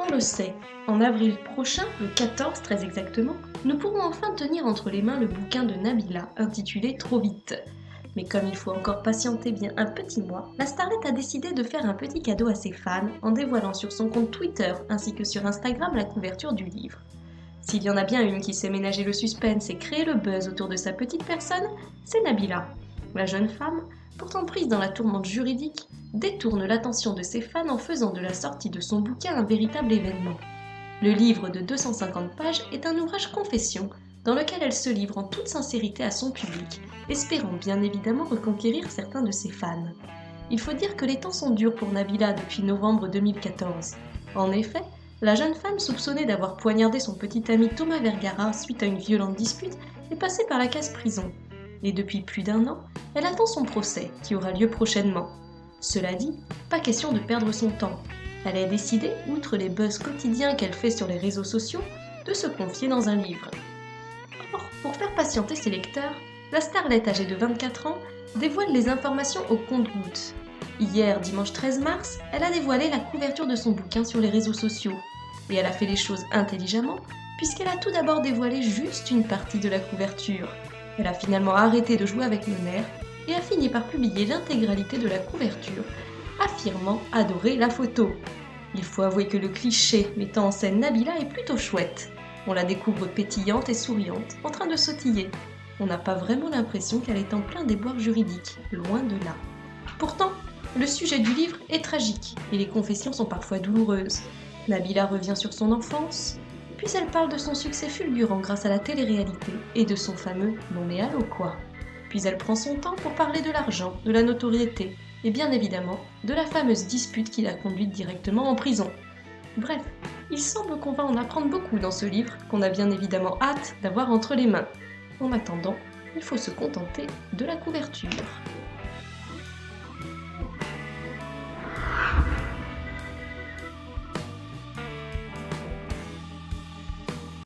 On le sait, en avril prochain, le 14 très exactement, nous pourrons enfin tenir entre les mains le bouquin de Nabila intitulé Trop vite. Mais comme il faut encore patienter bien un petit mois, la starlette a décidé de faire un petit cadeau à ses fans en dévoilant sur son compte Twitter ainsi que sur Instagram la couverture du livre. S'il y en a bien une qui sait ménager le suspense et créer le buzz autour de sa petite personne, c'est Nabila. La jeune femme, pourtant prise dans la tourmente juridique, détourne l'attention de ses fans en faisant de la sortie de son bouquin un véritable événement. Le livre de 250 pages est un ouvrage confession dans lequel elle se livre en toute sincérité à son public, espérant bien évidemment reconquérir certains de ses fans. Il faut dire que les temps sont durs pour Nabila depuis novembre 2014. En effet, la jeune femme soupçonnée d'avoir poignardé son petit ami Thomas Vergara suite à une violente dispute est passée par la case prison. Et depuis plus d'1 an, elle attend son procès, qui aura lieu prochainement. Cela dit, pas question de perdre son temps. Elle a décidé, outre les buzz quotidiens qu'elle fait sur les réseaux sociaux, de se confier dans un livre. Or, pour faire patienter ses lecteurs, la starlette âgée de 24 ans dévoile les informations au compte-gouttes. Hier, dimanche 13 mars, elle a dévoilé la couverture de son bouquin sur les réseaux sociaux. Et elle a fait les choses intelligemment, puisqu'elle a tout d'abord dévoilé juste une partie de la couverture. Elle a finalement arrêté de jouer avec nos nerfs et a fini par publier l'intégralité de la couverture, affirmant adorer la photo. Il faut avouer que le cliché mettant en scène Nabila est plutôt chouette. On la découvre pétillante et souriante, en train de sautiller. On n'a pas vraiment l'impression qu'elle est en plein déboire juridique, loin de là. Pourtant, le sujet du livre est tragique et les confessions sont parfois douloureuses. Nabila revient sur son enfance, puis elle parle de son succès fulgurant grâce à la télé-réalité et de son fameux «Non mais allô quoi». Puis elle prend son temps pour parler de l'argent, de la notoriété et bien évidemment de la fameuse dispute qui l'a conduite directement en prison. Bref, il semble qu'on va en apprendre beaucoup dans ce livre qu'on a bien évidemment hâte d'avoir entre les mains. En attendant, il faut se contenter de la couverture.